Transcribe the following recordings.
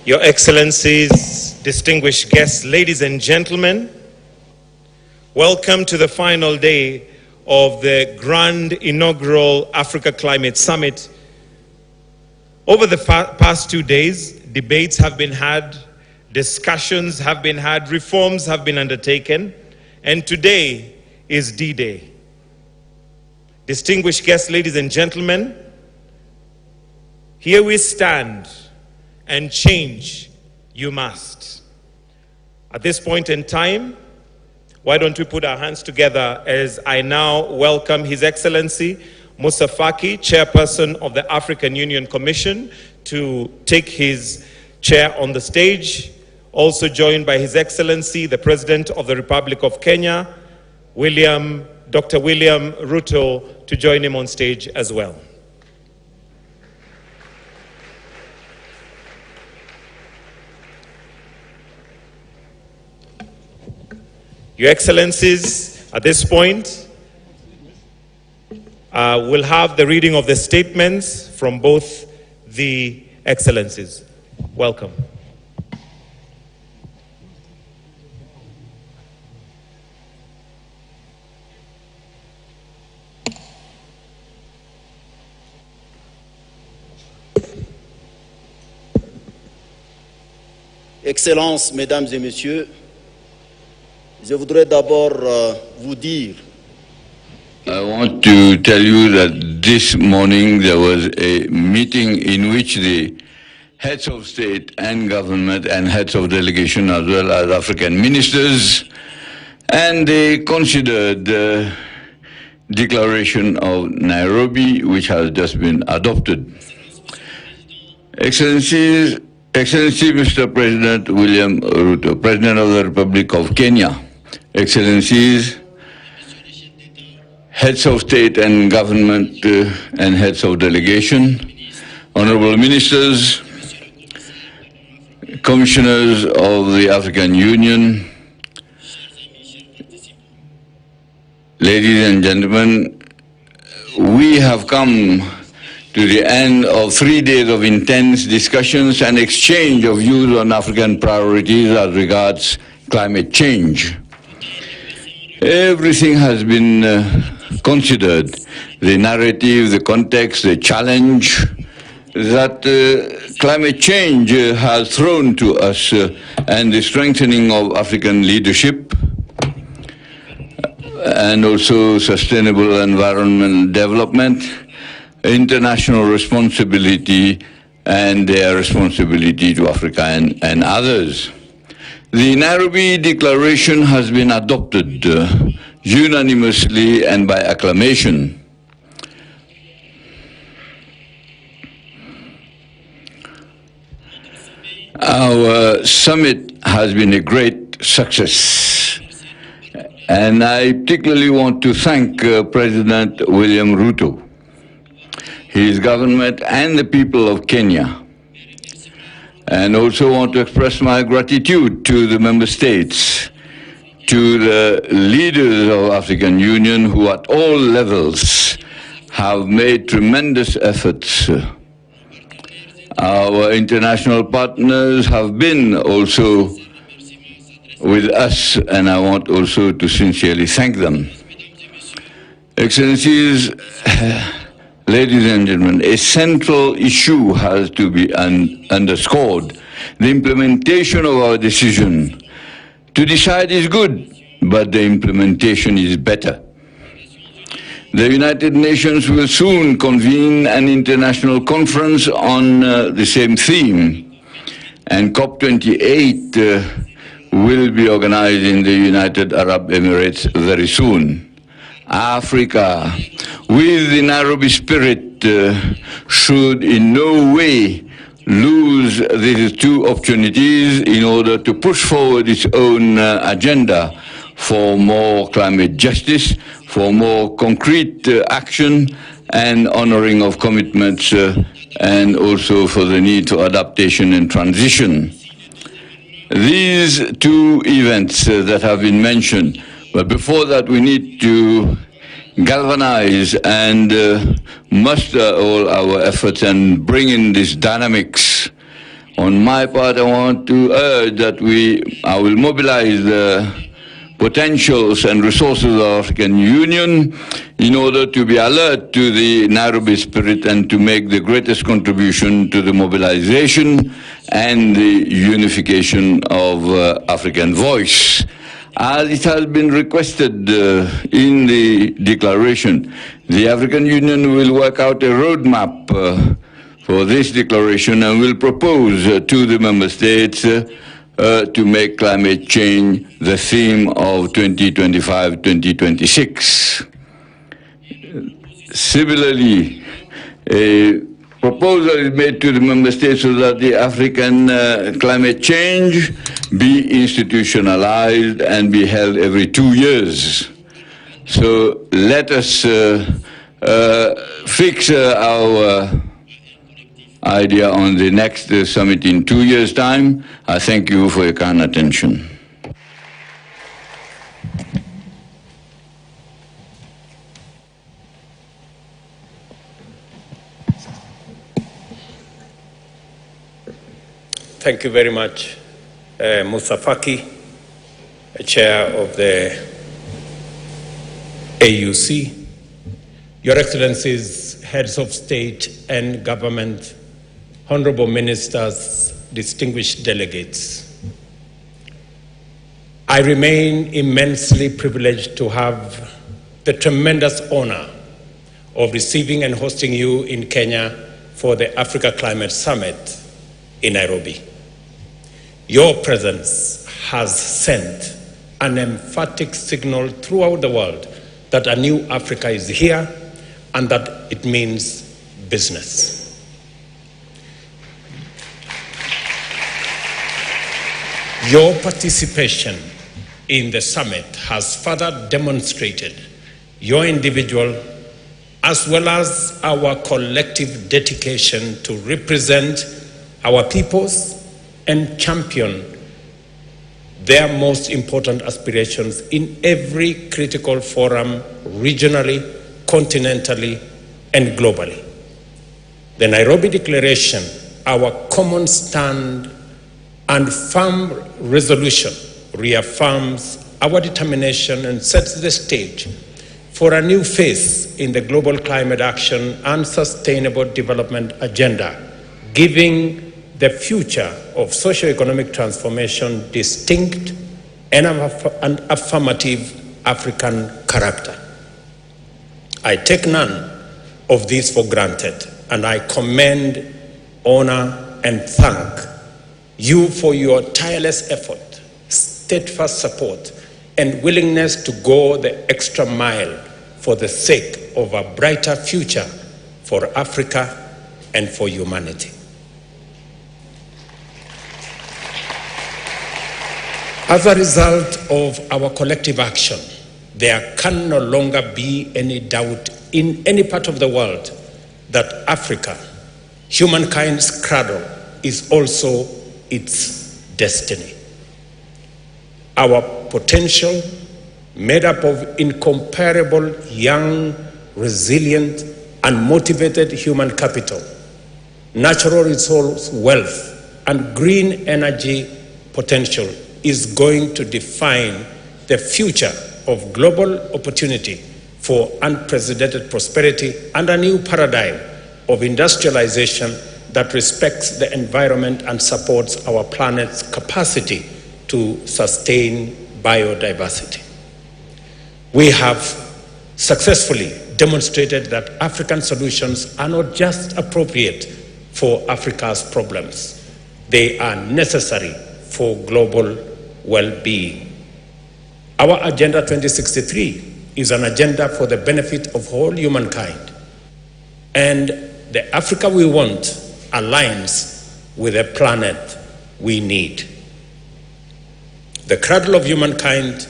Your Excellencies, distinguished guests, ladies and gentlemen, welcome to the final day of the grand inaugural Africa Climate Summit. Over the past 2 days, debates have been had, discussions have been had, reforms have been undertaken, and today is D-Day. Distinguished guests, ladies and gentlemen, here we stand, and change you must. At this point in time, why don't we put our hands together as I now welcome His Excellency Moussa Faki, Chairperson of the African Union Commission, to take his chair on the stage. Also joined by His Excellency, the President of the Republic of Kenya, Dr. William Ruto, to join him on stage as well. Your Excellencies, at this point, we'll have the reading of the statements from both the Excellencies. Welcome. Excellences, Mesdames et Messieurs, je voudrais d'abord vous dire. I want to tell you that this morning there was a meeting in which the heads of state and government and heads of delegation as well as African ministers, and they considered the declaration of Nairobi, which has just been adopted. Excellency Mr. President William Ruto, President of the Republic of Kenya, Excellencies, heads of state and government and heads of delegation, honorable ministers, commissioners of the African Union, ladies and gentlemen, we have come to the end of 3 days of intense discussions and exchange of views on African priorities as regards climate change. Everything has been considered, the narrative, the context, the challenge that climate change has thrown to us and the strengthening of African leadership and also sustainable environmental development, international responsibility and their responsibility to Africa and others. The Nairobi Declaration has been adopted unanimously and by acclamation. Our summit has been a great success, and I particularly want to thank President William Ruto, his government and the people of Kenya, and also want to express my gratitude to the member states, to the leaders of African Union who at all levels have made tremendous efforts. Our international partners have been also with us, and I want also to sincerely thank them. Excellencies, ladies and gentlemen, a central issue has to be underscored. The implementation of our decision to decide is good, but the implementation is better. The United Nations will soon convene an international conference on the same theme, and COP28 will be organized in the United Arab Emirates very soon. Africa, with the Nairobi spirit, should in no way lose these two opportunities in order to push forward its own agenda for more climate justice, for more concrete action and honoring of commitments, and also for the need for adaptation and transition. These two events that have been mentioned, but before that we need to galvanize and muster all our efforts and bring in these dynamics On my part, I want to urge that I will mobilize the potentials and resources of the African Union in order to be alert to the Nairobi spirit and to make the greatest contribution to the mobilization and the unification of African voice. As it has been requested in the declaration, the African Union will work out a roadmap for this declaration and will propose to the member states to make climate change the theme of 2025-2026. Similarly, a proposal is made to the member states so that the African climate change be institutionalized and be held every 2 years. So let us fix our idea on the next summit in 2 years' time. I thank you for your kind attention. Thank you very much, Musa Faki, Chair of the AUC, Your Excellencies, Heads of State and Government, Honorable Ministers, distinguished delegates. I remain immensely privileged to have the tremendous honor of receiving and hosting you in Kenya for the Africa Climate Summit in Nairobi. Your presence has sent an emphatic signal throughout the world that a new Africa is here and that it means business. Your participation in the summit has further demonstrated your individual as well as our collective dedication to represent our peoples and champion their most important aspirations in every critical forum, regionally, continentally, and globally. The Nairobi Declaration, our common stand and firm resolution, reaffirms our determination and sets the stage for a new phase in the global climate action and sustainable development agenda, giving the future of socio-economic transformation distinct and affirmative African character. I take none of these for granted, and I commend, honor, and thank you for your tireless effort, steadfast support, and willingness to go the extra mile for the sake of a brighter future for Africa and for humanity. As a result of our collective action, there can no longer be any doubt in any part of the world that Africa, humankind's cradle, is also its destiny. Our potential, made up of incomparable young, resilient, and motivated human capital, natural resource wealth, and green energy potential, is going to define the future of global opportunity for unprecedented prosperity and a new paradigm of industrialization that respects the environment and supports our planet's capacity to sustain biodiversity. We have successfully demonstrated that African solutions are not just appropriate for Africa's problems, they are necessary for global well-being. Our Agenda 2063 is an agenda for the benefit of all humankind, and the Africa we want aligns with the planet we need. The cradle of humankind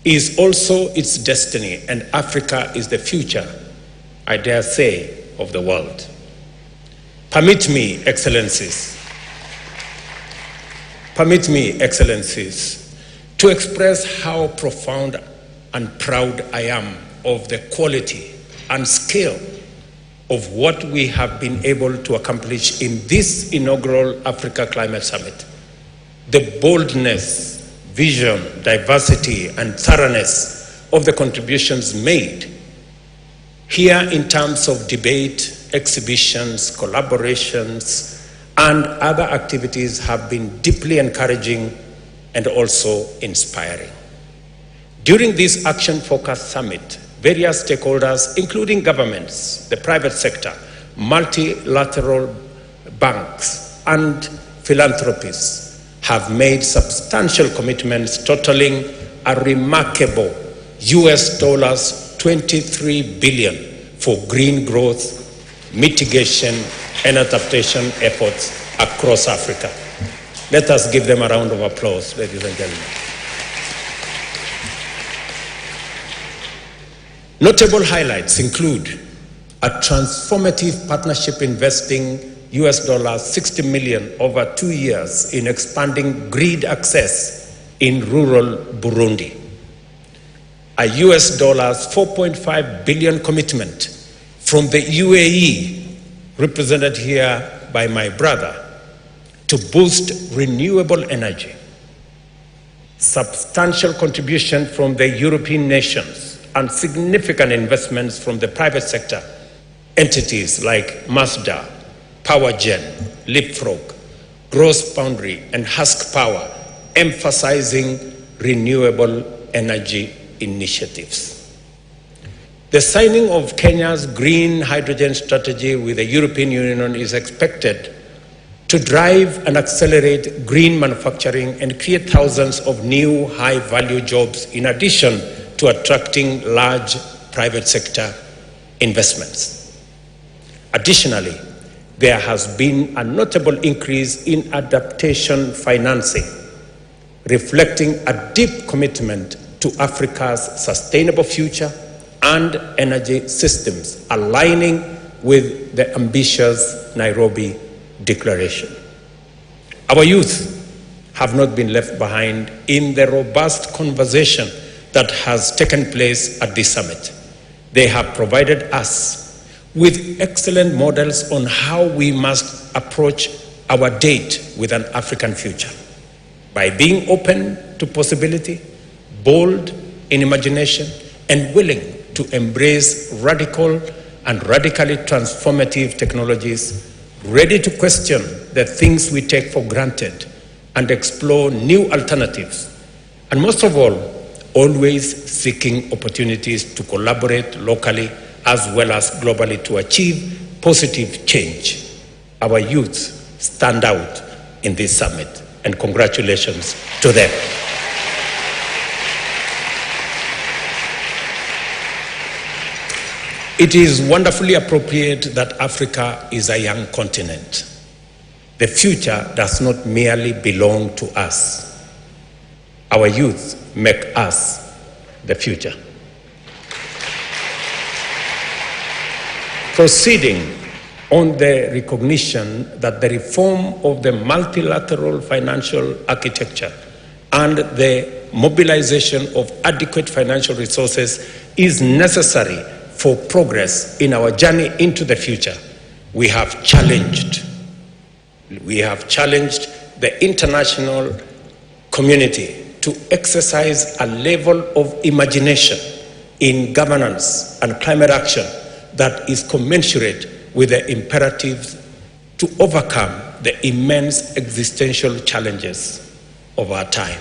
is also its destiny, and Africa is the future, I dare say, of the world. Permit me, Excellencies, to express how profound and proud I am of the quality and skill of what we have been able to accomplish in this inaugural Africa Climate Summit. The boldness, vision, diversity, and thoroughness of the contributions made here in terms of debate, exhibitions, collaborations, and other activities have been deeply encouraging and also inspiring. During this action-focused summit, various stakeholders, including governments, the private sector, multilateral banks, and philanthropists, have made substantial commitments totaling a remarkable US $23 billion for green growth, mitigation, and adaptation efforts across Africa. Let us give them a round of applause, ladies and gentlemen. Notable highlights include a transformative partnership investing US $60 million over 2 years in expanding grid access in rural Burundi. A US $4.5 billion commitment from the UAE, represented here by my brother, to boost renewable energy. Substantial contribution from the European nations and significant investments from the private sector, entities like Mazda, PowerGen, Leapfrog, Gross Boundary, and Husk Power, emphasizing renewable energy initiatives. The signing of Kenya's green hydrogen strategy with the European Union is expected to drive and accelerate green manufacturing and create thousands of new high-value jobs in addition to attracting large private sector investments. Additionally, there has been a notable increase in adaptation financing, reflecting a deep commitment to Africa's sustainable future and energy systems, aligning with the ambitious Nairobi Declaration. Our youth have not been left behind in the robust conversation that has taken place at this summit. They have provided us with excellent models on how we must approach our date with an African future, by being open to possibility, bold in imagination, and willing to embrace radical and radically transformative technologies, ready to question the things we take for granted and explore new alternatives, and most of all, always seeking opportunities to collaborate locally as well as globally to achieve positive change. Our youth stand out in this summit, and congratulations to them. It is wonderfully appropriate that Africa is a young continent. The future does not merely belong to us. Our youth make us the future. Proceeding on the recognition that the reform of the multilateral financial architecture and the mobilization of adequate financial resources is necessary for progress in our journey into the future, we have challenged the international community to exercise a level of imagination in governance and climate action that is commensurate with the imperatives to overcome the immense existential challenges of our time.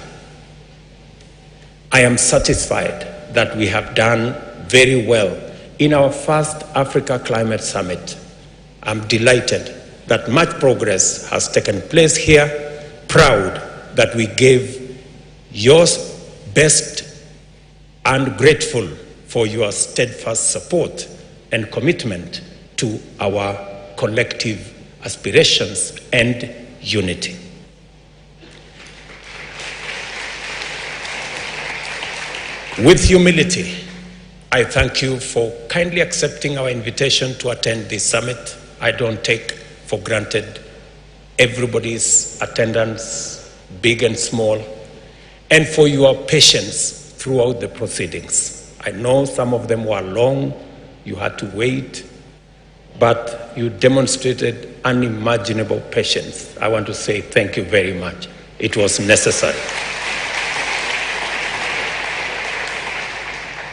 I am satisfied that we have done very well in our first Africa Climate Summit. I'm delighted that much progress has taken place here, proud that we gave yours best, and grateful for your steadfast support and commitment to our collective aspirations and unity. With humility, I thank you for kindly accepting our invitation to attend this summit. I don't take for granted everybody's attendance, big and small, and for your patience throughout the proceedings. I know some of them were long, you had to wait, but you demonstrated unimaginable patience. I want to say thank you very much. It was necessary.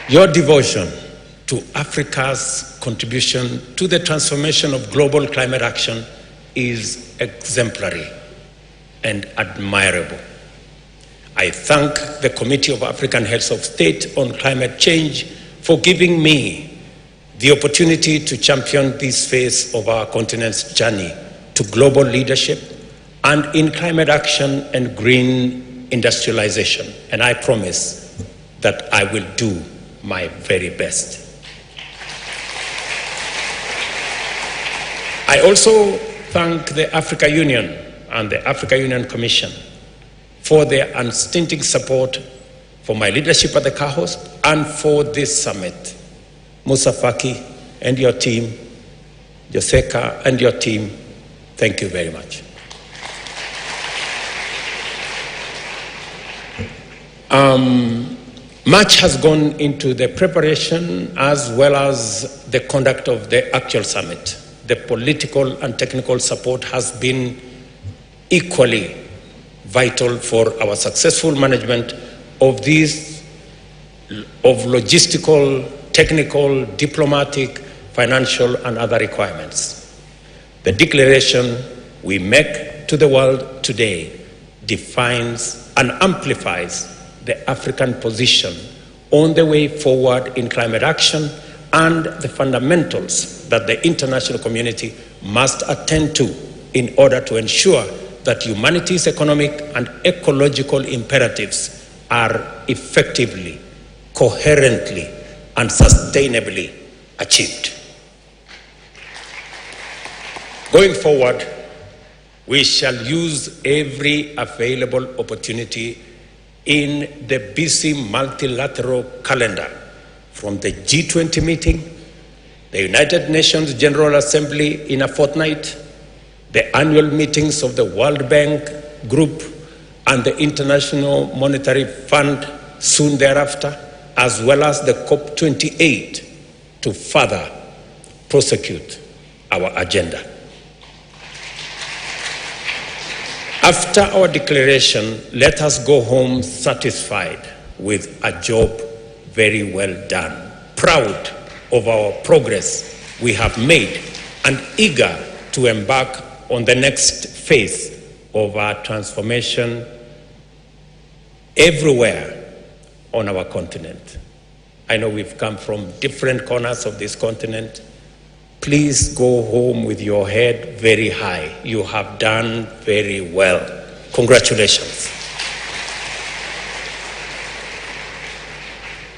Your devotion to Africa's contribution to the transformation of global climate action is exemplary and admirable. I thank the Committee of African Heads of State on Climate Change for giving me the opportunity to champion this phase of our continent's journey to global leadership and in climate action and green industrialization. And I promise that I will do my very best. I also thank the Africa Union and the Africa Union Commission for their unstinting support for my leadership at the CAHOS and for this summit. Musa Faki and your team, Joseka and your team, thank you very much. Much has gone into the preparation as well as the conduct of the actual summit. The political and technical support has been equally vital for our successful management of logistical, technical, diplomatic, financial, and other requirements. The declaration we make to the world today defines and amplifies the African position on the way forward in climate action and the fundamentals that the international community must attend to in order to ensure that humanity's economic and ecological imperatives are effectively, coherently, and sustainably achieved. Going forward, we shall use every available opportunity in the busy multilateral calendar, from the G20 meeting, the United Nations General Assembly in a fortnight, the annual meetings of the World Bank Group and the International Monetary Fund soon thereafter, as well as the COP28 to further prosecute our agenda. After our declaration, let us go home satisfied with a job very well done, proud of our progress we have made, and eager to embark on the next phase of our transformation everywhere on our continent. I know we've come from different corners of this continent. Please go home with your head very high. You have done very well. Congratulations.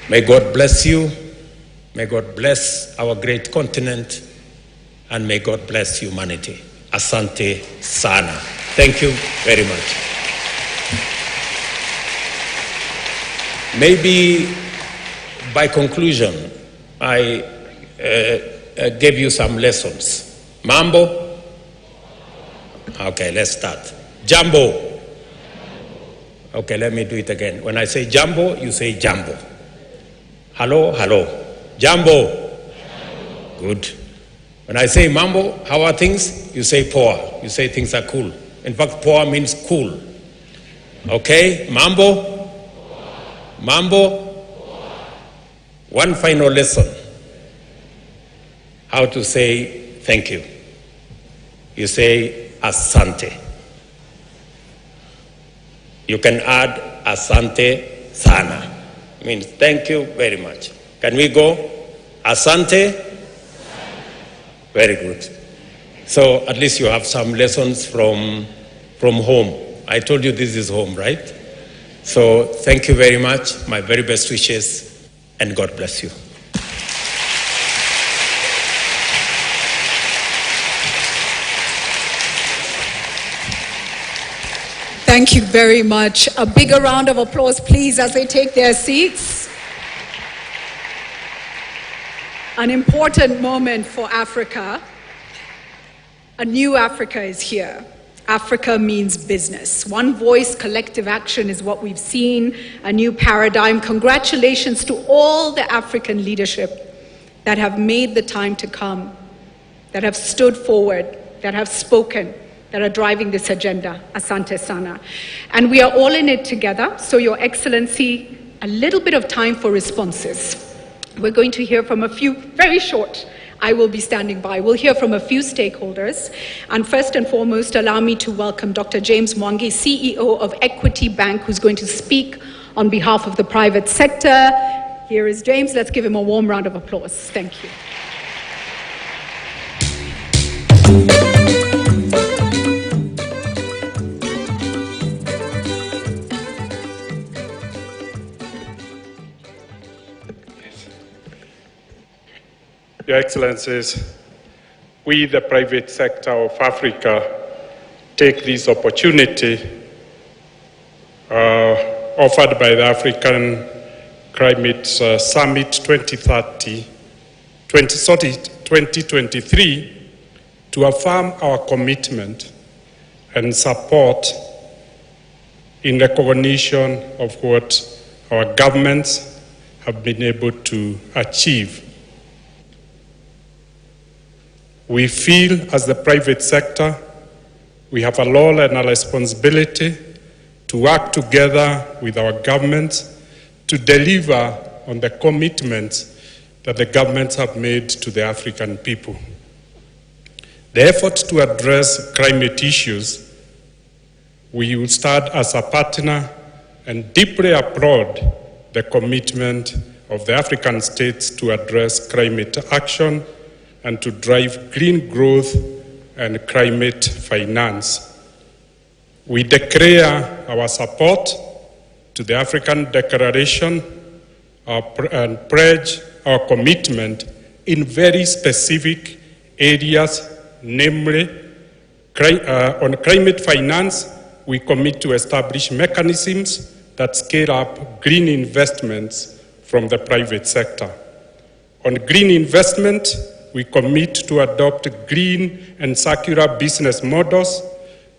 May God bless you. May God bless our great continent. And may God bless humanity. Asante sana. Thank you very much. Maybe by conclusion, I gave you some lessons. Mambo? Okay, let's start. Jambo? Okay, let me do it again. When I say jambo, you say jambo. Hello, hello. Jambo? Good. When I say mambo, how are things? You say poa. You say things are cool. In fact, poa means cool. Okay, mambo? Mambo? One final lesson. How to say thank you. You say asante. You can add asante sana. Means thank you very much. Can we go? Asante? Very good. So at least you have some lessons from home. I told you this is home, right? So thank you very much. My very best wishes, and God bless you. Thank you very much. A bigger round of applause, please, as they take their seats. An important moment for Africa. A new Africa is here. Africa means business. One voice, collective action is what we've seen, a new paradigm. Congratulations to all the African leadership that have made the time to come, that have stood forward, that have spoken, that are driving this agenda. Asante sana. And we are all in it together. So, Your Excellency, a little bit of time for responses. We're going to hear from a few, very short. I will be standing by. We'll hear from a few stakeholders. And first and foremost, allow me to welcome Dr. James Mwangi, CEO of Equity Bank, who's going to speak on behalf of the private sector. Here is James. Let's give him a warm round of applause. Thank you. Your Excellencies, we, the private sector of Africa, take this opportunity offered by the African Climate Summit 2023 to affirm our commitment and support in recognition of what our governments have been able to achieve. We feel, as the private sector, we have a role and a responsibility to work together with our governments to deliver on the commitments that the governments have made to the African people. The effort to address climate issues, we will start as a partner and deeply applaud the commitment of the African states to address climate action and to drive green growth and climate finance. We declare our support to the African Declaration and pledge our commitment in very specific areas, namely on climate finance. We commit to establish mechanisms that scale up green investments from the private sector. On green investment, we commit to adopt green and circular business models,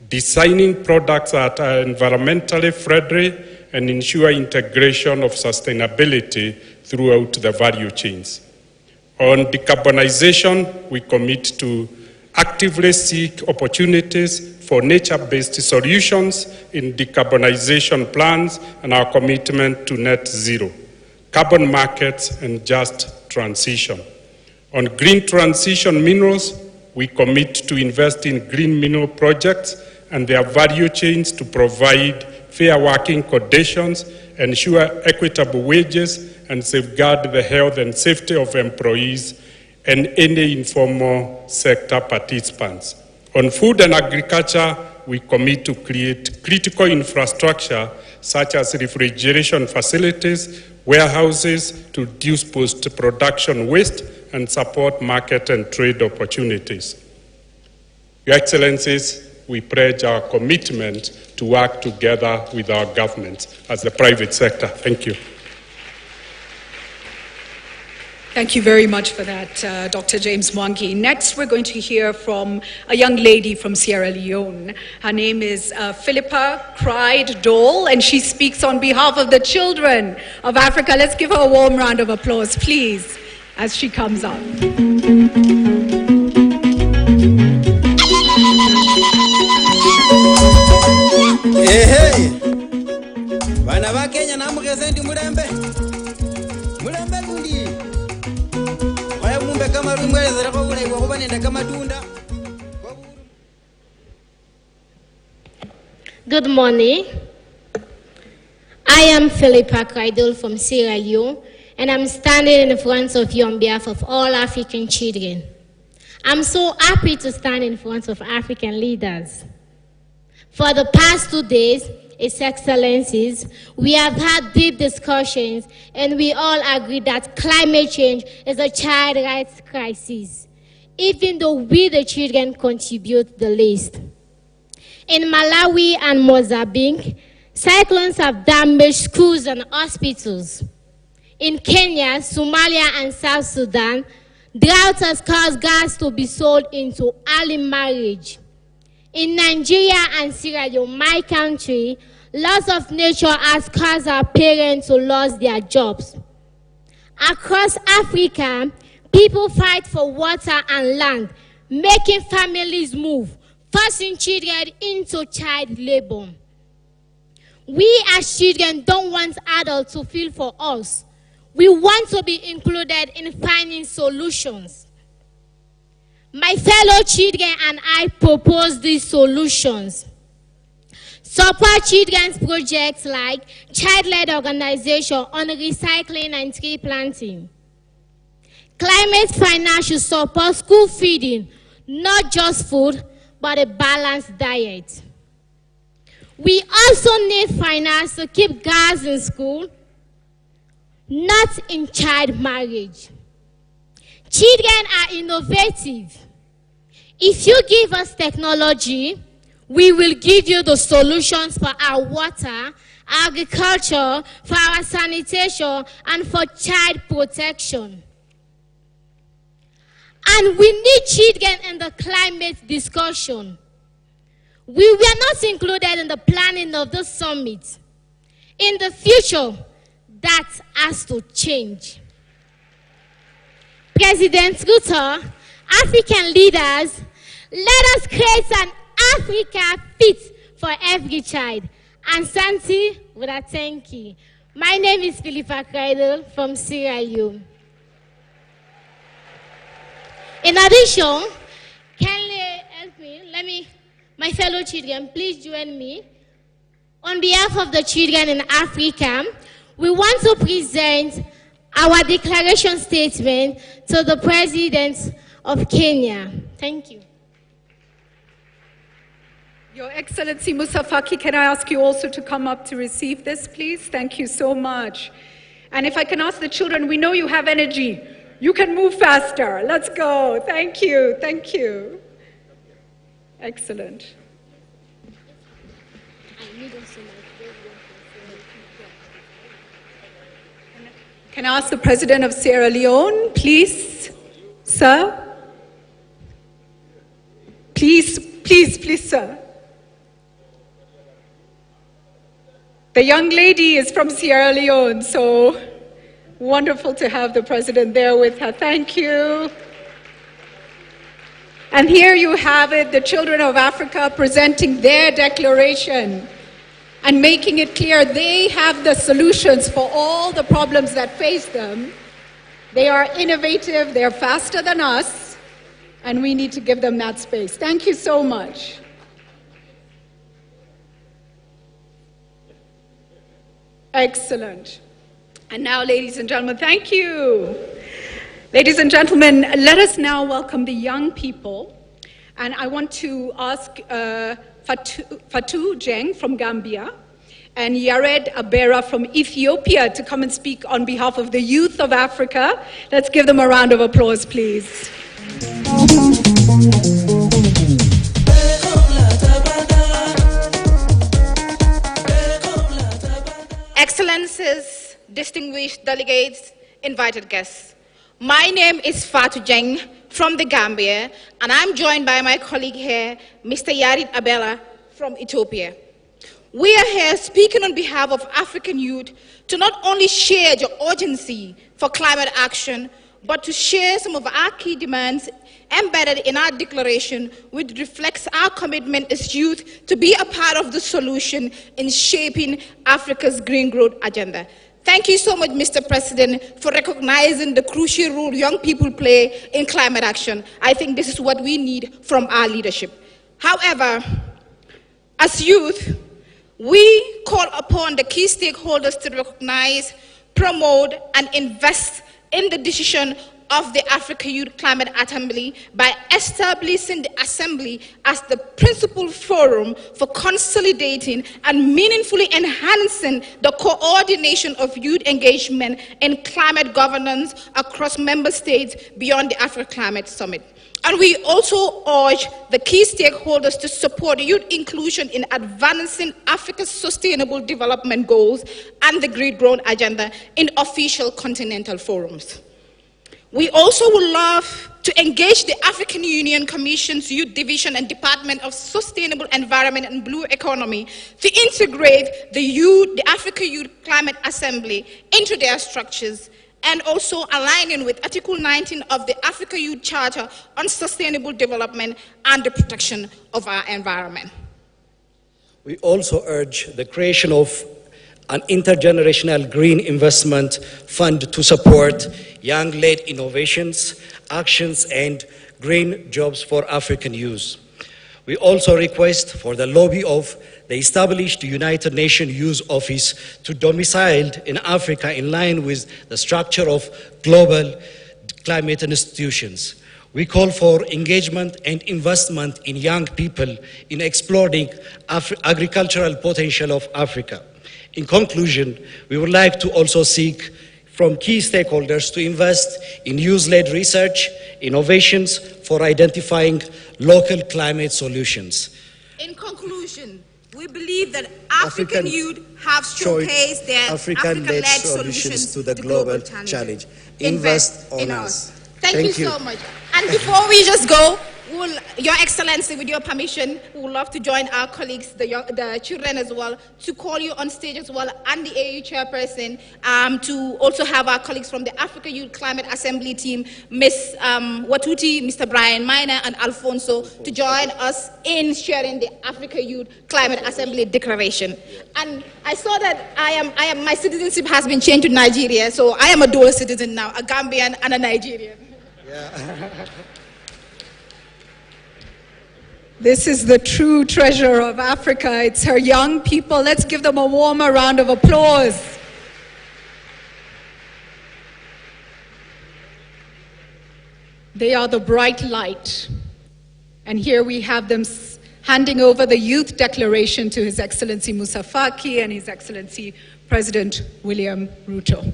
designing products that are environmentally friendly and ensure integration of sustainability throughout the value chains. On decarbonization, we commit to actively seek opportunities for nature-based solutions in decarbonization plans and our commitment to net zero, carbon markets, and just transition. On green transition minerals, we commit to invest in green mineral projects and their value chains to provide fair working conditions, ensure equitable wages, and safeguard the health and safety of employees and any informal sector participants. On food and agriculture, we commit to create critical infrastructure such as refrigeration facilities, warehouses to reduce post-production waste and support market and trade opportunities. Your Excellencies, we pledge our commitment to work together with our governments as the private sector. Thank you. Thank you very much for that, Dr. James Mwangi. Next, we're going to hear from a young lady from Sierra Leone. Her name is Philippa Cried Dole, and she speaks on behalf of the children of Africa. Let's give her a warm round of applause, please, as she comes up. Hey, hey. Bana ba Kenya na mugezenti mulembe. Mulembe gundi. Waya mumbe kama rumwelezera ko bulayi bwo kubanenda kama tunda. Good morning. I am Philippa Cridle from Sierra Leone, and I'm standing in front of you on behalf of all African children. I'm so happy to stand in front of African leaders. For the past 2 days, His Excellencies, we have had deep discussions, and we all agree that climate change is a child rights crisis, even though we, the children, contribute the least. In Malawi and Mozambique, cyclones have damaged schools and hospitals. In Kenya, Somalia, and South Sudan, drought has caused girls to be sold into early marriage. In Nigeria and Sierra Leone, my country, loss of nature has caused our parents to lose their jobs. Across Africa, people fight for water and land, making families move, forcing children into child labor. We as children don't want adults to feel for us. We want to be included in finding solutions. My fellow children and I propose these solutions. Support children's projects like child-led organization on recycling and tree planting. Climate finance should support school feeding, not just food, but a balanced diet. We also need finance to keep girls in school, not in child marriage. Children are innovative. If you give us technology, we will give you the solutions for our water, agriculture, for our sanitation, and for child protection. And we need children in the climate discussion. We were not included in the planning of this summit. In the future, that has to change. President Ruto, African leaders, let us create an Africa fit for every child. And Santi with a thank you. My name is Philippa Kreidel from Sierra Leone. In addition, can you help me? My fellow children, please join me. On behalf of the children in Africa, we want to present our declaration statement to the President of Kenya. Thank you. Your Excellency Musa Faki, can I ask you also to come up to receive this, please? Thank you so much. And if I can ask the children, we know you have energy. You can move faster. Let's go. Thank you. Thank you. Excellent. Can I ask the President of Sierra Leone, please? Sir? Please, sir. The young lady is from Sierra Leone, so wonderful to have the President there with her. Thank you. And here you have it, the children of Africa presenting their declaration and making it clear they have the solutions for all the problems that face them. They are innovative, they're faster than us, and we need to give them that space. Thank you so much. Excellent. And now, ladies and gentlemen, thank you. Ladies and gentlemen, let us now welcome the young people. And I want to ask Fatou Jeng from Gambia and Yared Abera from Ethiopia to come and speak on behalf of the youth of Africa. Let's give them a round of applause, please. Excellencies, distinguished delegates, invited guests. My name is Fatou Jeng from the Gambia, and I'm joined by my colleague here, Mr. Yarid Abela from Ethiopia. We are here speaking on behalf of African youth to not only share the urgency for climate action, but to share some of our key demands embedded in our declaration, which reflects our commitment as youth to be a part of the solution in shaping Africa's green growth agenda. Thank you so much, Mr. President, for recognizing the crucial role young people play in climate action. I think this is what we need from our leadership. However, as youth, we call upon the key stakeholders to recognize, promote, and invest in the decision of the Africa Youth Climate Assembly by establishing the Assembly as the principal forum for consolidating and meaningfully enhancing the coordination of youth engagement in climate governance across member states beyond the Africa Climate Summit. And we also urge the key stakeholders to support youth inclusion in advancing Africa's sustainable development goals and the Green Growth Agenda in official continental forums. We also would love to engage the African Union Commission's Youth Division and Department of Sustainable Environment and Blue Economy to integrate the Africa Youth Climate Assembly into their structures and also aligning with Article 19 of the Africa Youth Charter on sustainable development and the protection of our environment. We also urge the creation of an intergenerational green investment fund to support young-led innovations, actions, and green jobs for African youth. We also request for the lobby of the established United Nations Youth Office to domicile in Africa in line with the structure of global climate institutions. We call for engagement and investment in young people in exploring agricultural potential of Africa. In conclusion, we would like to also seek from key stakeholders to invest in youth-led research, innovations for identifying local climate solutions. In conclusion, we believe that African youth have showcased their African-led solutions to the global challenge. Invest on us. Thank you so much. And before we just go, Your Excellency, with your permission, we would love to join our colleagues, the children as well, to call you on stage as well, and the AU chairperson, to also have our colleagues from the Africa Youth Climate Assembly team, Ms. Watuti, Mr. Brian Miner, and Alfonso, to join us in sharing the Africa Youth Climate Assembly Declaration. And I saw that my citizenship has been changed to Nigeria, so I am a dual citizen now, a Gambian and a Nigerian. Yeah. This is the true treasure of Africa. It's her young people. Let's give them a warmer round of applause. They are the bright light. And here we have them handing over the Youth Declaration to His Excellency Musa Faki and His Excellency President William Ruto.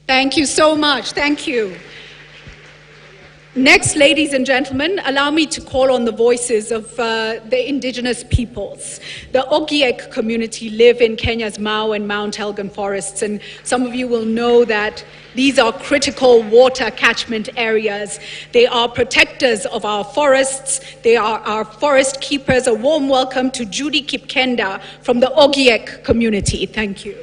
Thank you so much. Thank you. Next, ladies and gentlemen, allow me to call on the voices of the indigenous peoples. The Ogiek community live in Kenya's Mau and Mount Elgon forests, and some of you will know that these are critical water catchment areas. They are protectors of our forests. They are our forest keepers. A warm welcome to Judy Kipkenda from the Ogiek community. Thank you.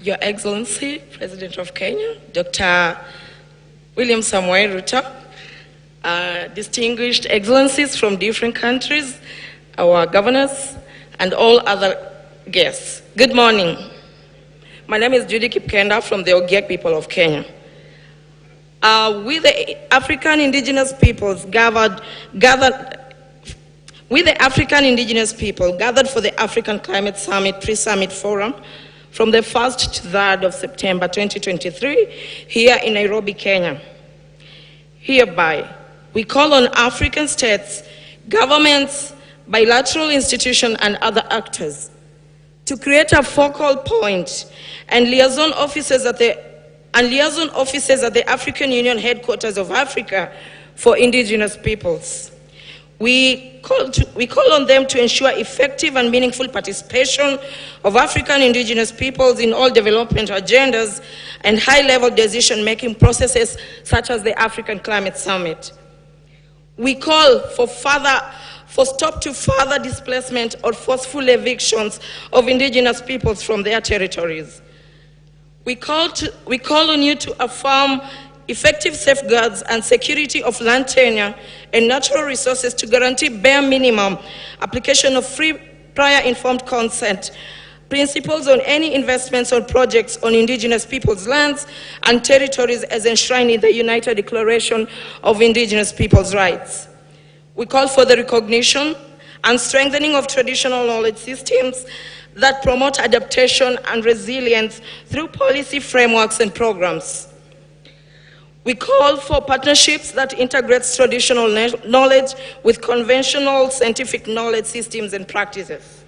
Your Excellency, President of Kenya, Dr. William Samoei Ruto, distinguished excellencies from different countries, our governors, and all other guests. Good morning. My name is Judy Kipkenda from the Ogiek people of Kenya. We, the African indigenous peoples, gathered for the African Climate Summit, Pre-Summit Forum, from the 1st to 3rd of September 2023, here in Nairobi, Kenya. Hereby, we call on African states, governments, bilateral institutions, and other actors to create a focal point and liaison offices at the African Union headquarters of Africa for indigenous peoples. We call on them to ensure effective and meaningful participation of African indigenous peoples in all development agendas and high-level decision-making processes such as the African Climate Summit. We call for stop to further displacement or forceful evictions of indigenous peoples from their territories. We call on you to affirm effective safeguards and security of land tenure and natural resources to guarantee bare minimum application of free prior informed consent principles on any investments or projects on indigenous people's lands and territories as enshrined in the United Declaration of Indigenous Peoples' Rights. We call for the recognition and strengthening of traditional knowledge systems that promote adaptation and resilience through policy frameworks and programs. We call for partnerships that integrate traditional knowledge with conventional scientific knowledge systems and practices.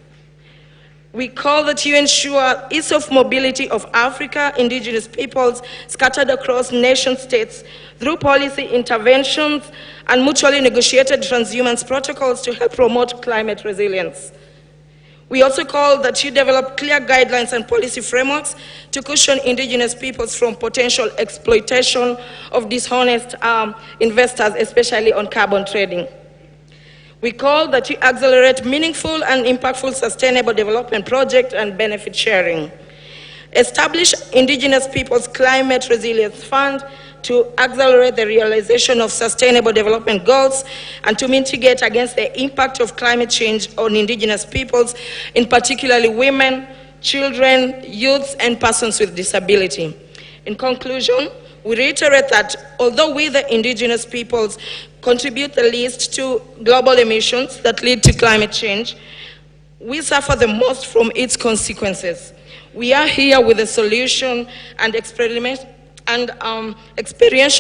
We call that you ensure ease of mobility of Africa indigenous peoples scattered across nation states through policy interventions and mutually negotiated transhumance protocols to help promote climate resilience. We also call that you develop clear guidelines and policy frameworks to cushion indigenous peoples from potential exploitation of dishonest investors, especially on carbon trading. We call that you accelerate meaningful and impactful sustainable development projects and benefit sharing. establish Indigenous Peoples Climate Resilience Fund to accelerate the realization of sustainable development goals and to mitigate against the impact of climate change on Indigenous peoples, in particularly women, children, youths, and persons with disability. In conclusion, we reiterate that although we, the Indigenous peoples, contribute the least to global emissions that lead to climate change, we suffer the most from its consequences. We are here with a solution and experiential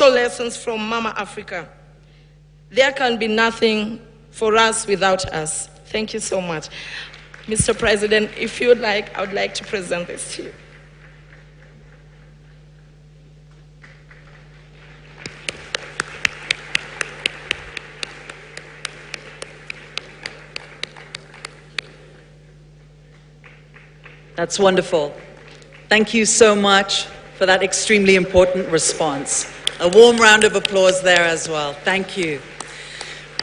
lessons from Mama Africa. There can be nothing for us without us. Thank you so much. Mr. President, if you would like, I would like to present this to you. That's wonderful. Thank you so much for that extremely important response. A warm round of applause there as well. Thank you.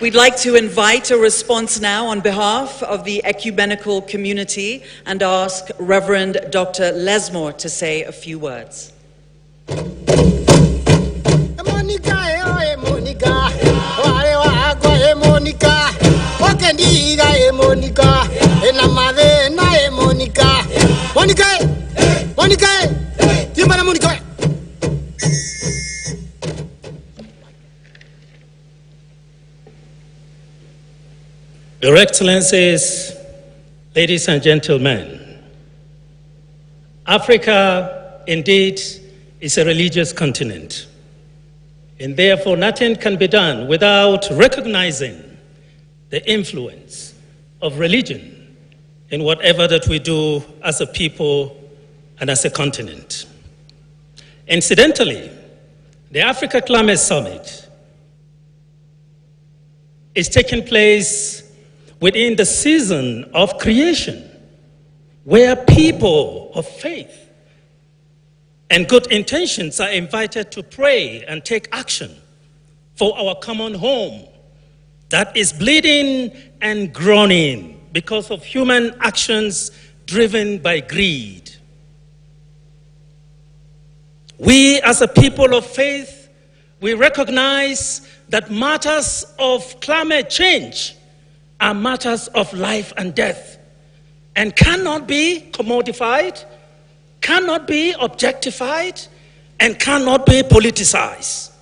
We'd like to invite a response now on behalf of the ecumenical community and ask Reverend Dr. Lesmore to say a few words. Your Excellencies, ladies and gentlemen, Africa indeed is a religious continent, and therefore nothing can be done without recognizing the influence of religion in whatever that we do as a people and as a continent. Incidentally, the Africa Climate Summit is taking place within the season of creation, where people of faith and good intentions are invited to pray and take action for our common home that is bleeding and groaning because of human actions driven by greed. We as a people of faith, we recognize that matters of climate change are matters of life and death and cannot be commodified, cannot be objectified, and cannot be politicized.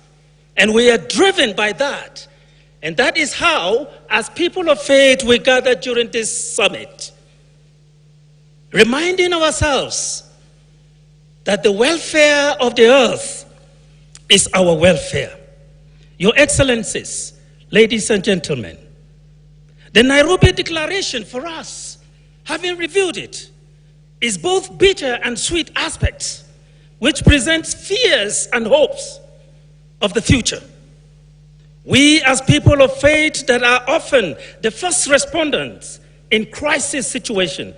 And we are driven by that. And that is how, as people of faith, we gather during this summit, reminding ourselves that the welfare of the earth is our welfare. Your Excellencies, ladies and gentlemen, the Nairobi Declaration for us, having reviewed it, is both bitter and sweet aspects, which presents fears and hopes of the future. We as people of faith that are often the first respondents in crisis situations,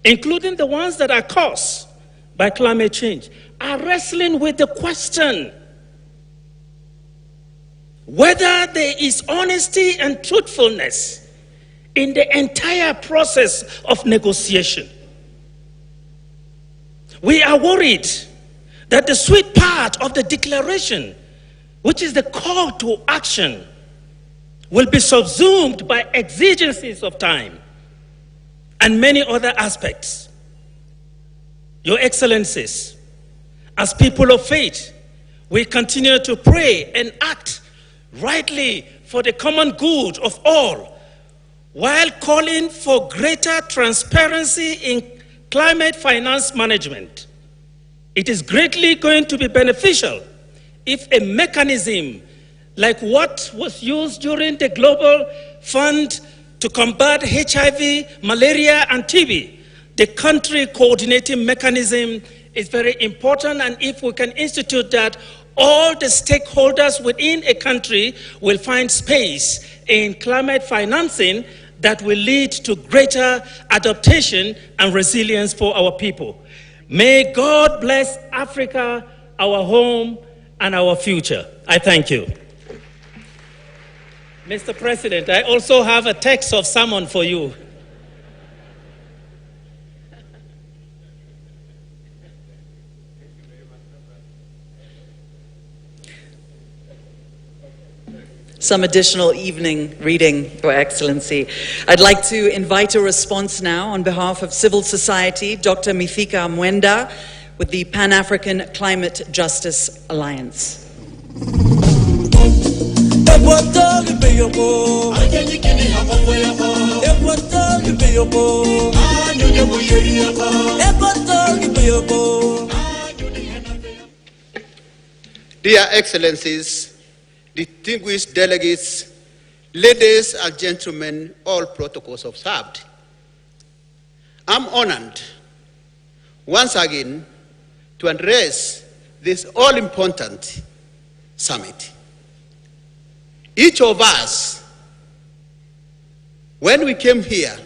including the ones that are caused by climate change, are wrestling with the question whether there is honesty and truthfulness in the entire process of negotiation. We are worried that the sweet part of the declaration, which is the call to action, will be subsumed by exigencies of time and many other aspects. Your Excellencies, as people of faith, we continue to pray and act rightly for the common good of all, while calling for greater transparency in climate finance management. It is greatly going to be beneficial if a mechanism like what was used during the Global Fund to combat HIV, malaria, and TB, the country coordinating mechanism, is very important, and if we can institute that, all the stakeholders within a country will find space in climate financing that will lead to greater adaptation and resilience for our people. May God bless Africa, our home, and our future. I thank you. Mr. President, I also have a text of sermon for you. some additional evening reading, Your Excellency. I'd like to invite a response now on behalf of civil society, Dr. Mithika Mwenda, with the Pan-African Climate Justice Alliance. Dear Excellencies, distinguished delegates, ladies and gentlemen, all protocols observed. I'm honored once again to address this all-important summit. Each of us, when we came here,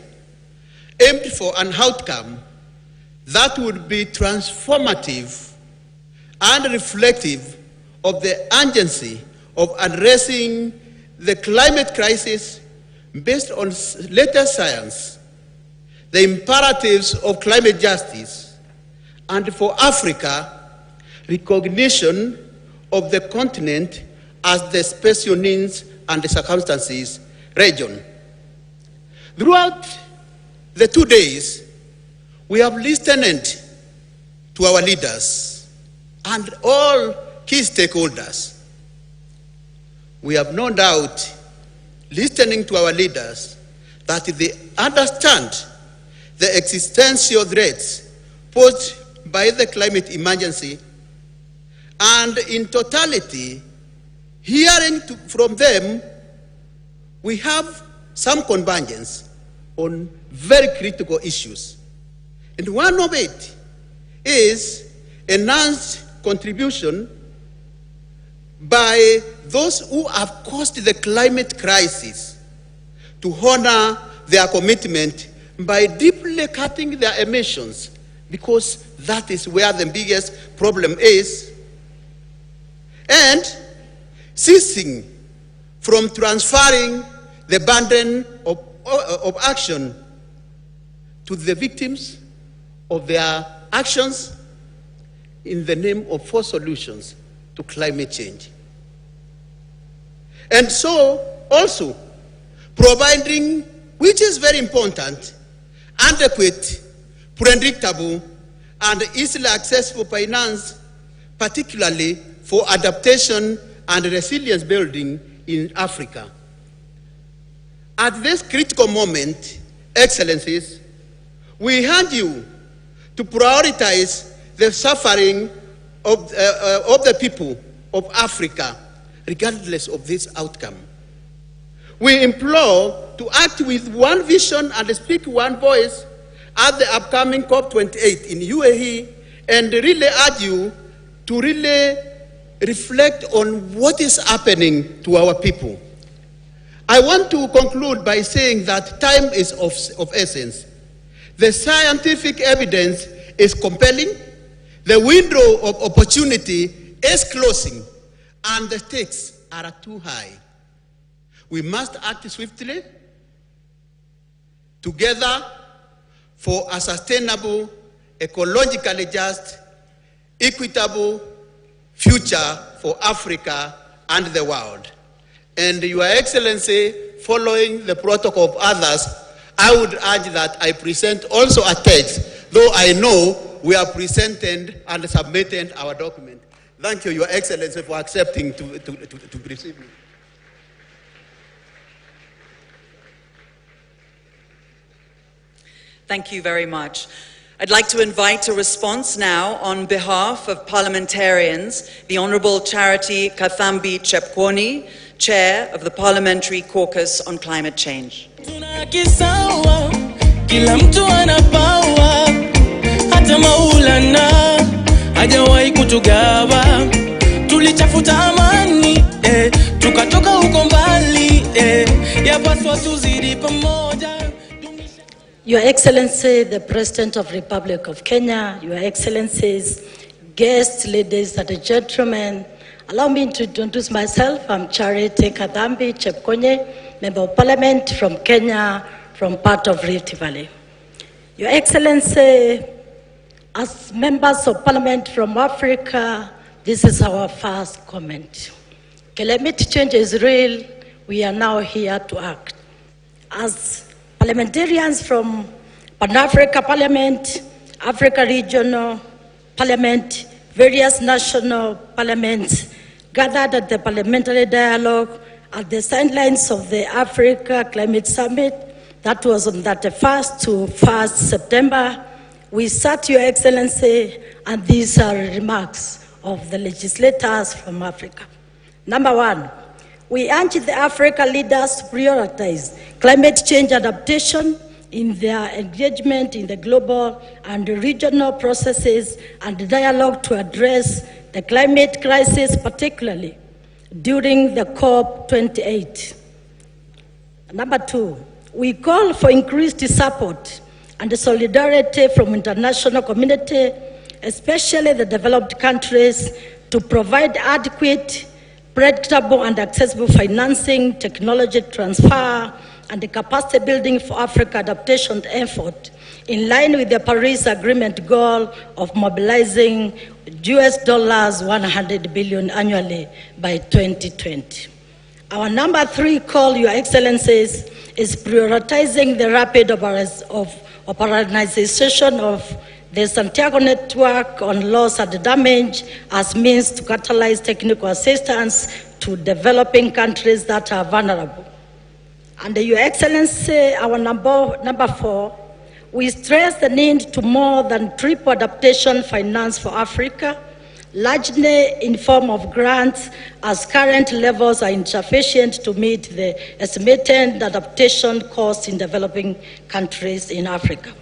aimed for an outcome that would be transformative and reflective of the urgency of addressing the climate crisis based on latest science, the imperatives of climate justice, and for Africa, recognition of the continent as the special needs and the circumstances region. Throughout the 2 days, we have listened to our leaders and all key stakeholders. We have no doubt, listening to our leaders, that they understand the existential threats posed by the climate emergency, and in totality, hearing from them, we have some convergence on very critical issues. And one of it is enhanced contribution by those who have caused the climate crisis to honor their commitment by deeply cutting their emissions, because that is where the biggest problem is, and ceasing from transferring the burden of action to the victims of their actions in the name of forced solutions to climate change. And so, also, providing, which is very important, adequate, predictable, and easily accessible finance, particularly for adaptation and resilience building in Africa. At this critical moment, Excellencies, we urge you to prioritize the suffering of the people of Africa, regardless of this outcome. We implore to act with one vision and speak one voice at the upcoming COP28 in UAE, and really urge you to really reflect on what is happening to our people. I want to conclude by saying that time is of essence. The scientific evidence is compelling, the window of opportunity is closing, and the stakes are too high. We must act swiftly, together, for a sustainable, ecologically just, equitable future for Africa and the world. And Your Excellency, following the protocol of others, I would urge that I present also a text, though I know we have presented and submitted our document. Thank you, Your Excellency, for accepting to receive me. Thank you very much. I'd like to invite a response now on behalf of parliamentarians, the Honourable Charity Kathambi Chepkwony, Chair of the Parliamentary Caucus on Climate Change. Your Excellency, the President of the Republic of Kenya, Your Excellencies, guests, ladies and gentlemen, allow me to introduce myself. I'm Charity Kathambi Chepkwony, Member of Parliament from Kenya, from part of Rift Valley. Your Excellency, as members of Parliament from Africa, this is our first comment. Climate change is real. we are now here to act. As parliamentarians from Pan-Africa Parliament, Africa Regional Parliament, various national parliaments gathered at the parliamentary dialogue at the sidelines of the Africa Climate Summit that was on 31st to 1st September. We sat, Your Excellency, and these are remarks of the legislators from Africa. Number one, we urge the Africa leaders to prioritize climate change adaptation in their engagement in the global and regional processes and dialogue to address the climate crisis, particularly during the COP28. Number two, we call for increased support and solidarity from international community, especially the developed countries, to provide adequate, predictable and accessible financing, technology transfer, and the capacity building for Africa adaptation effort in line with the Paris Agreement goal of mobilizing US dollars 100 billion annually by 2020. Our number three call, Your Excellencies, is prioritizing the rapid operationalization of the Santiago Network on loss and damage as means to catalyze technical assistance to developing countries that are vulnerable. And Your Excellency, our number four, we stress the need to more than triple adaptation finance for Africa, largely in form of grants, as current levels are insufficient to meet the estimated adaptation costs in developing countries in Africa.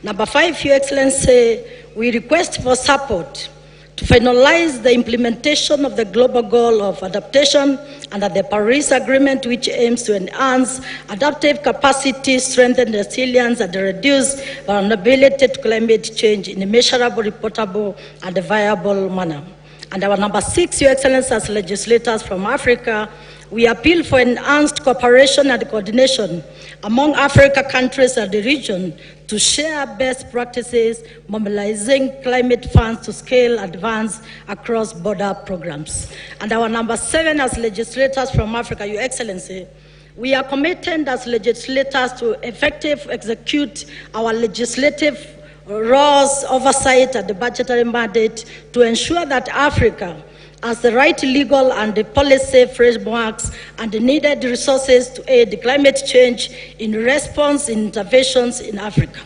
Number five, Your Excellency, we request for support to finalize the implementation of the global goal of adaptation under the Paris Agreement, which aims to enhance adaptive capacity, strengthen resilience, and reduce vulnerability to climate change in a measurable, reportable, and viable manner. And our number six, Your Excellency, as legislators from Africa, we appeal for enhanced cooperation and coordination among Africa countries and the region to share best practices, mobilizing climate funds to scale advance across border programs. And our number seven, as legislators from Africa, Your Excellency, we are committed as legislators to effectively execute our legislative roles, oversight, and the budgetary mandate to ensure that Africa has the right legal and the policy frameworks and the needed resources to aid climate change in response interventions in Africa.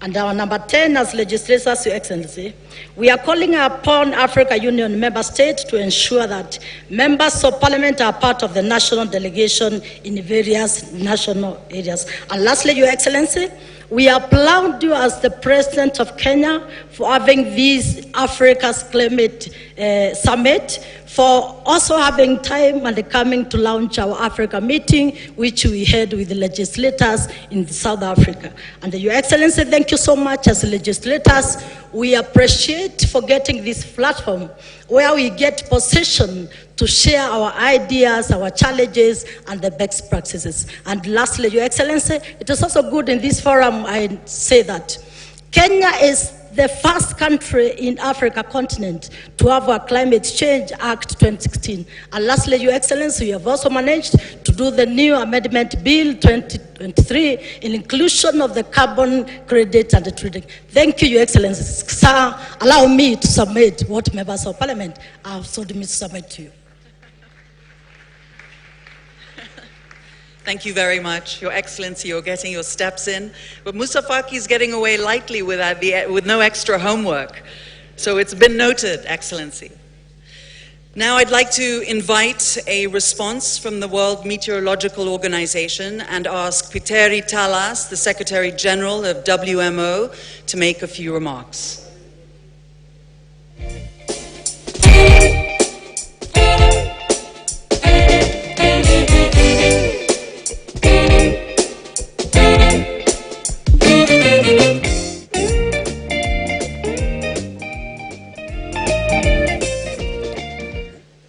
And our number 10, as legislators, Your Excellency, we are calling upon Africa Union member states to ensure that members of parliament are part of the national delegation in various national areas. And lastly, Your Excellency, we applaud you as the President of Kenya for having this Africa's Climate Summit, for also having time and coming to launch our Africa meeting, which we had with the legislators in South Africa. And Your Excellency, thank you so much as legislators. We appreciate for getting this platform where we get position to share our ideas, our challenges, and the best practices. And lastly, Your Excellency, it is also good in this forum I say that Kenya is the first country in Africa continent to have a Climate Change Act 2016. And lastly, Your Excellency, we have also managed to do the new Amendment Bill 2023 in inclusion of the carbon credit and the trading. Thank you, Your Excellency. Sir, allow me to submit what members of parliament have told me to submit to you. Thank you very much. Your Excellency, you're getting your steps in. But Musa Faki's getting away lightly with no extra homework. So it's been noted, Excellency. Now I'd like to invite a response from the World Meteorological Organization and ask Piteri Talas, the Secretary General of WMO, to make a few remarks.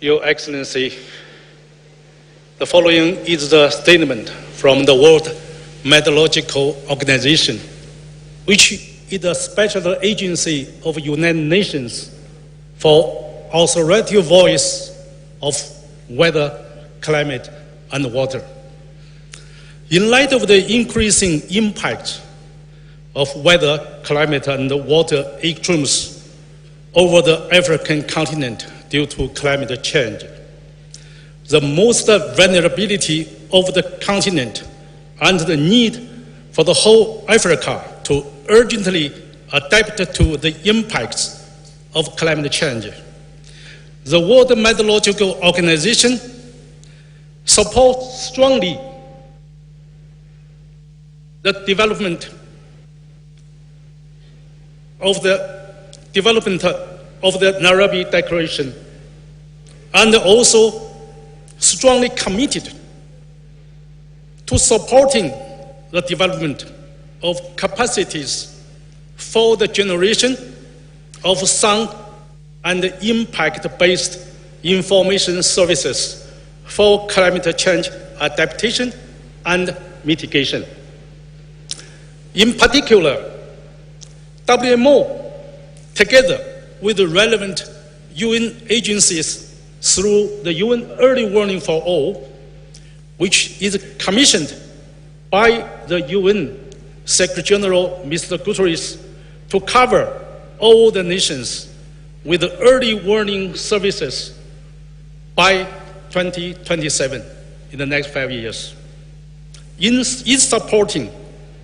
Your Excellency, the following is the statement from the World Meteorological Organization, which is a special agency of the United Nations for authoritative voice of weather, climate, and water. In light of the increasing impact of weather, climate, and water extremes over the African continent due to climate change, the most vulnerability of the continent and the need for the whole Africa to urgently adapt to the impacts of climate change. The World Meteorological Organization supports strongly the development of the Nairobi Declaration, and also strongly committed to supporting the development of capacities for the generation of sound and impact-based information services for climate change adaptation and mitigation. In particular, WMO, together with the relevant UN agencies through the UN Early Warning for All, which is commissioned by the UN Secretary-General Mr. Guterres to cover all the nations with early warning services by 2027, in the next 5 years. Is supporting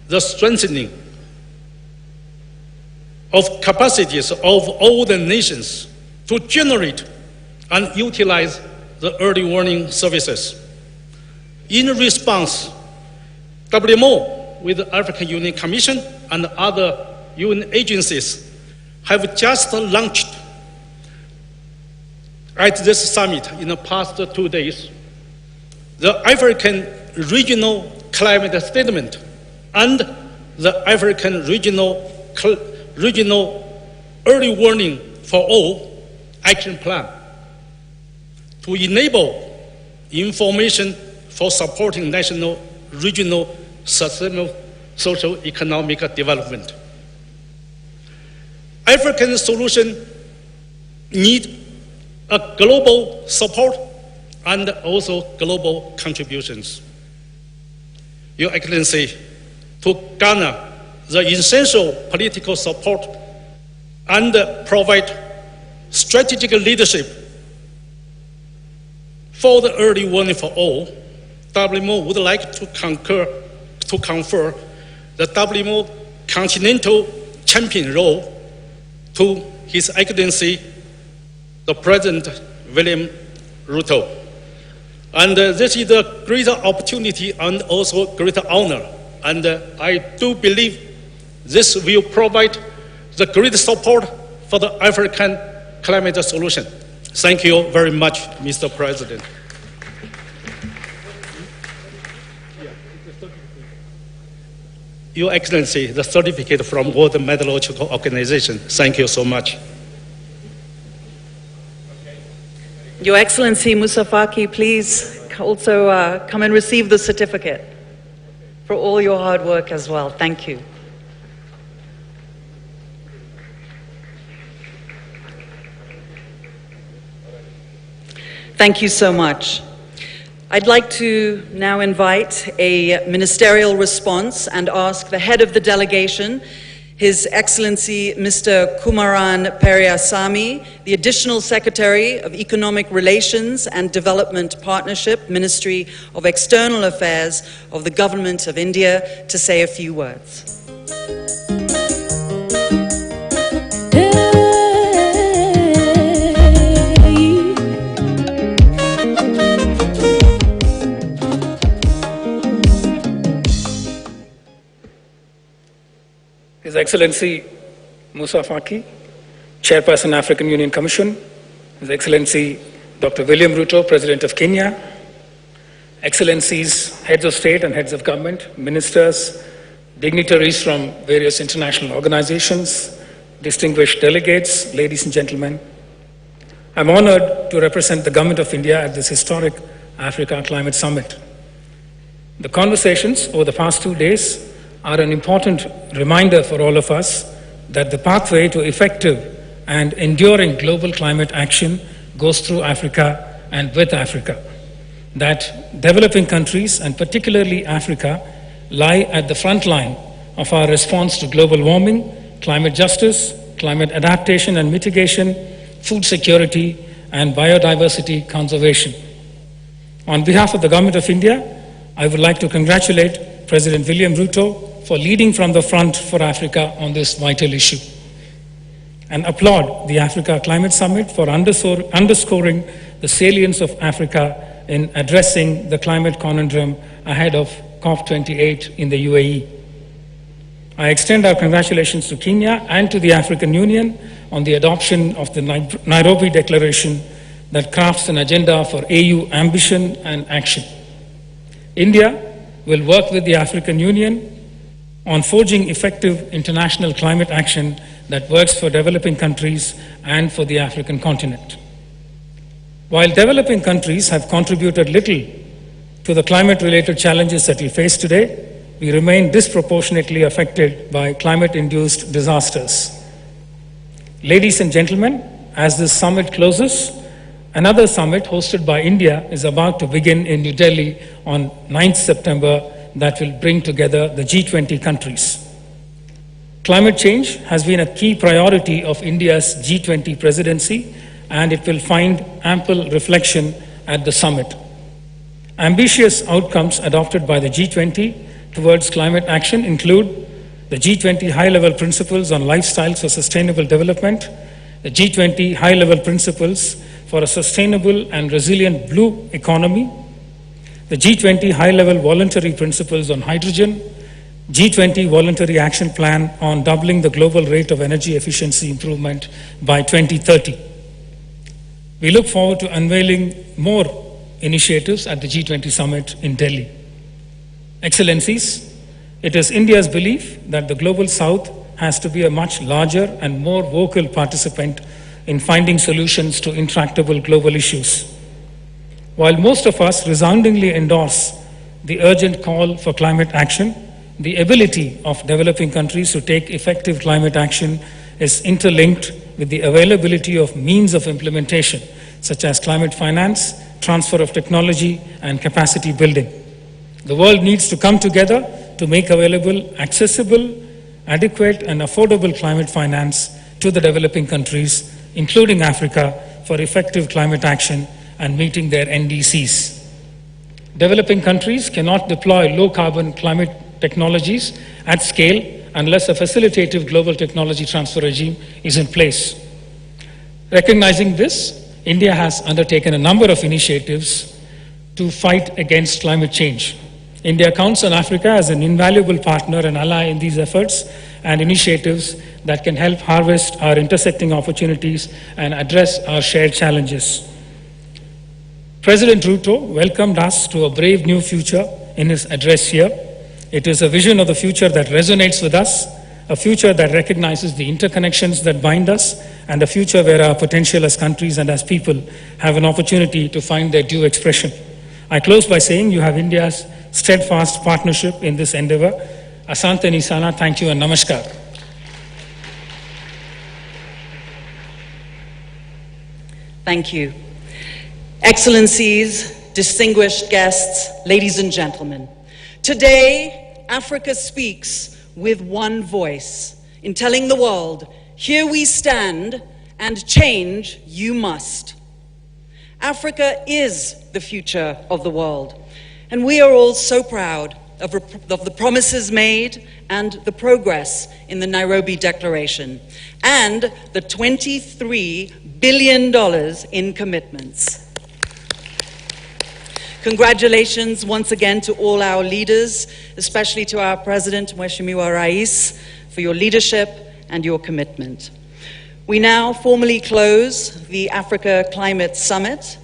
the strengthening of capacities of all the nations to generate and utilize the early warning services. In response, WMO with the African Union Commission and other UN agencies have just launched at this summit in the past 2 days the African Regional Climate Statement and the African Regional Early Warning for All Action Plan to enable information for supporting national, regional, sustainable socio-economic development. African solution need a global support and also global contributions. Your Excellency, to garner the essential political support and provide strategic leadership for the early warning for all, WMO would like to confer the WMO continental champion role to His Excellency, the President William Ruto. And this is a great opportunity and also great honor. And I do believe this will provide the great support for the African climate solution. Thank you very much, Mr. President. Your Excellency, the certificate from World Meteorological Organization. Thank you so much. Your Excellency Moussa Faki, please also come and receive the certificate for all your hard work as well. Thank you. Thank you so much. I'd like to now invite a ministerial response and ask the head of the delegation, His Excellency Mr. Kumaran Periasamy, the Additional Secretary of Economic Relations and Development Partnership, Ministry of External Affairs of the Government of India, to say a few words. His Excellency Moussa Faki, Chairperson, African Union Commission, His Excellency Dr. William Ruto, President of Kenya, Excellencies, Heads of State and Heads of Government, Ministers, dignitaries from various international organizations, distinguished delegates, ladies and gentlemen. I'm honored to represent the Government of India at this historic Africa Climate Summit. The conversations over the past 2 days are an important reminder for all of us that the pathway to effective and enduring global climate action goes through Africa and with Africa. that developing countries, and particularly Africa, lie at the front line of our response to global warming, climate justice, climate adaptation and mitigation, food security, and biodiversity conservation. On behalf of the Government of India, I would like to congratulate President William Ruto for leading from the front for Africa on this vital issue, and applaud the Africa Climate Summit for underscoring the salience of Africa in addressing the climate conundrum ahead of COP28 in the UAE. I extend our congratulations to Kenya and to the African Union on the adoption of the Nairobi Declaration that crafts an agenda for AU ambition and action. India will work with the African Union on forging effective international climate action that works for developing countries and for the African continent. While developing countries have contributed little to the climate-related challenges that we face today, we remain disproportionately affected by climate-induced disasters. Ladies and gentlemen, as this summit closes, another summit hosted by India is about to begin in New Delhi on 9th September that will bring together the G20 countries. Climate change has been a key priority of India's G20 presidency, and it will find ample reflection at the summit. Ambitious outcomes adopted by the G20 towards climate action include the G20 high-level principles on lifestyles for sustainable development, the G20 high-level principles for a sustainable and resilient blue economy, the G20 high-level voluntary principles on hydrogen, G20 voluntary action plan on doubling the global rate of energy efficiency improvement by 2030. We look forward to unveiling more initiatives at the G20 summit in Delhi. Excellencies, it is India's belief that the Global South has to be a much larger and more vocal participant in finding solutions to intractable global issues. While most of us resoundingly endorse the urgent call for climate action, the ability of developing countries to take effective climate action is interlinked with the availability of means of implementation, such as climate finance, transfer of technology, and capacity building. The world needs to come together to make available accessible, adequate, and affordable climate finance to the developing countries, including Africa, for effective climate action and meeting their NDCs. Developing countries cannot deploy low-carbon climate technologies at scale unless a facilitative global technology transfer regime is in place. Recognizing this, India has undertaken a number of initiatives to fight against climate change. India counts on Africa as an invaluable partner and ally in these efforts and initiatives that can help harvest our intersecting opportunities and address our shared challenges. President Ruto welcomed us to a brave new future in his address here. It is a vision of the future that resonates with us, a future that recognizes the interconnections that bind us, and a future where our potential as countries and as people have an opportunity to find their due expression. I close by saying you have India's steadfast partnership in this endeavor. Asante Nisana, thank you and namaskar. Thank you. Excellencies, distinguished guests, ladies and gentlemen, today, Africa speaks with one voice in telling the world, here we stand and change you must. Africa is the future of the world, and we are all so proud of the promises made and the progress in the Nairobi Declaration and the $23 billion in commitments. Congratulations once again to all our leaders, especially to our President, Mheshimiwa Rais, for your leadership and your commitment. We now formally close the Africa Climate Summit,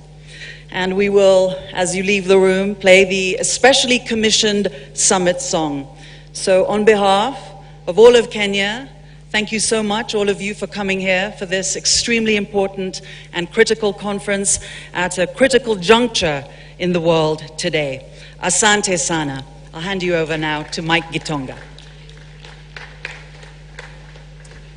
and we will, as you leave the room, play the especially commissioned summit song. So on behalf of all of Kenya, thank you so much, all of you, for coming here for this extremely important and critical conference at a critical juncture in the world today. Asante sana. I'll hand you over now to Mike Gitonga.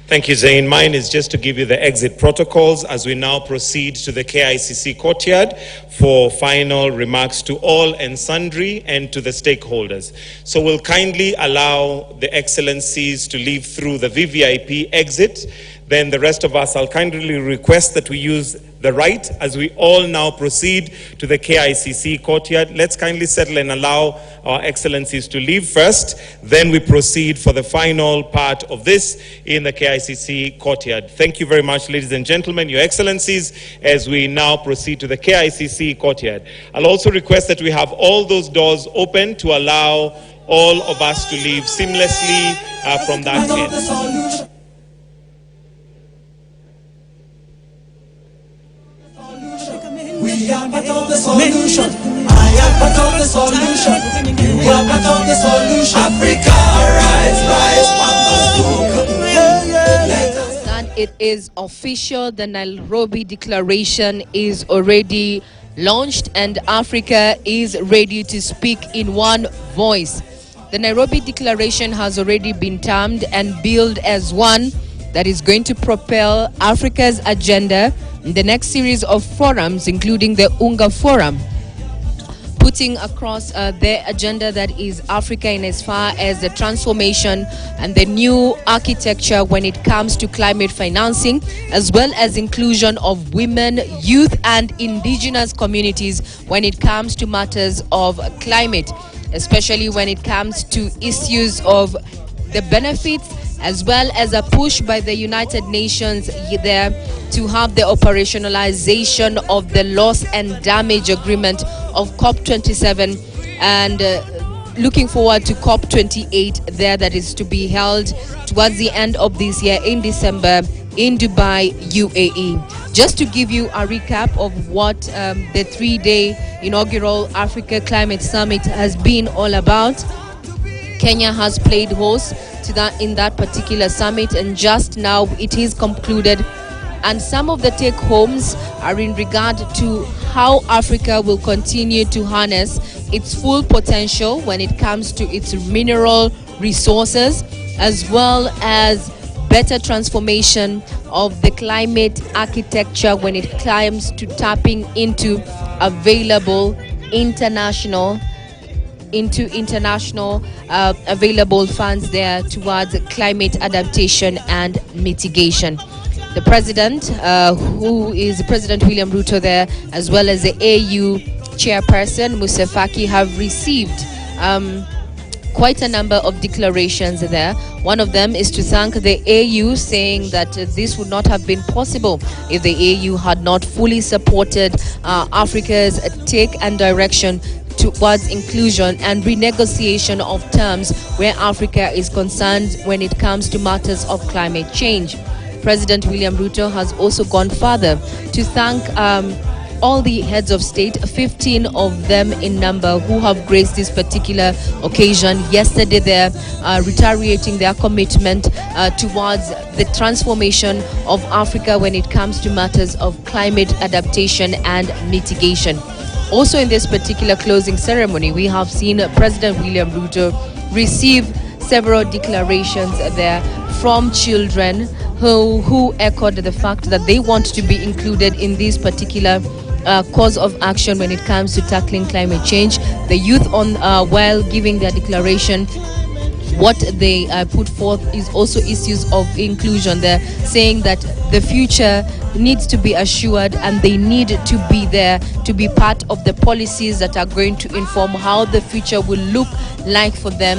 Thank you, Zain. Mine is just to give you the exit protocols as we now proceed to the KICC courtyard for final remarks to all and sundry and to the stakeholders. So we'll kindly allow the excellencies to leave through the VVIP exit. Then the rest of us, I'll kindly request that we use the right as we all now proceed to the KICC courtyard. Let's kindly settle and allow our excellencies to leave first. Then we proceed for the final part of this in the KICC courtyard. Thank you very much, ladies and gentlemen, your excellencies, as we now proceed to the KICC courtyard. I'll also request that we have all those doors open to allow all of us to leave seamlessly from that end. We are part of the solution. I am part of the solution. You are part of the solution. Africa, rise, And it is official. The Nairobi Declaration is already launched, and Africa is ready to speak in one voice. The Nairobi Declaration has already been termed and billed as one that is going to propel Africa's agenda in the next series of forums, including the UNGA Forum, putting across their agenda that is Africa in as far as the transformation and the new architecture when it comes to climate financing, as well as inclusion of women, youth and indigenous communities when it comes to matters of climate, especially when it comes to issues of the benefits, as well as a push by the United Nations there to have the operationalization of the loss and damage agreement of COP27, and looking forward to COP28 there, that is to be held towards the end of this year in December in Dubai, UAE. Just to give you a recap of what the 3-day inaugural Africa Climate Summit has been all about. Kenya has played host to that in that particular summit, and just now it is concluded, and some of the take homes are in regard to how Africa will continue to harness its full potential when it comes to its mineral resources, as well as better transformation of the climate architecture when it comes to tapping into available international available funds there towards climate adaptation and mitigation. The president, who is President William Ruto there, as well as the AU chairperson Musa Faki, have received quite a number of declarations there. One of them is to thank the AU, saying that this would not have been possible if the AU had not fully supported Africa's take and direction towards inclusion and renegotiation of terms where Africa is concerned when it comes to matters of climate change. President William Ruto has also gone further to thank all the heads of state, 15 of them in number, who have graced this particular occasion yesterday there, reiterating their commitment towards the transformation of Africa when it comes to matters of climate adaptation and mitigation. Also in this particular closing ceremony, we have seen President William Ruto receive several declarations there from children who echoed the fact that they want to be included in this particular cause of action when it comes to tackling climate change. The youth, while giving their declaration, what they put forth is also issues of inclusion there, saying that the future needs to be assured and they need to be there to be part of the policies that are going to inform how the future will look like for them,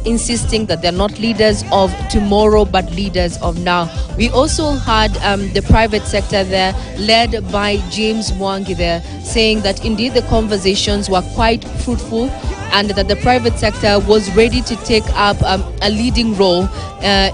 insisting that they're not leaders of tomorrow but leaders of now. We also had the private sector there, led by James Mwangi there, saying that indeed the conversations were quite fruitful and that the private sector was ready to take up a leading role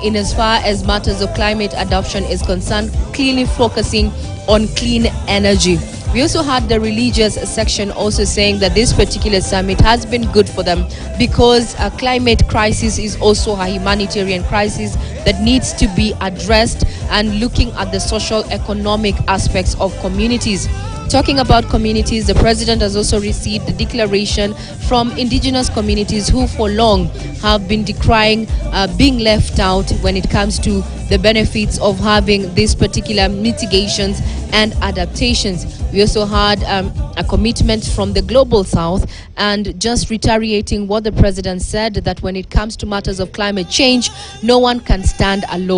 in as far as matters of climate adoption is concerned, clearly focusing on clean energy. We also had the religious section also saying that this particular summit has been good for them because a climate crisis is also a humanitarian crisis that needs to be addressed, and looking at the social economic aspects of communities. Talking about communities, the president has also received a declaration from indigenous communities who for long have been decrying being left out when it comes to the benefits of having these particular mitigations and adaptations. We also had a commitment from the Global South, and just reiterating what the president said, that when it comes to matters of climate change, no one can stand alone.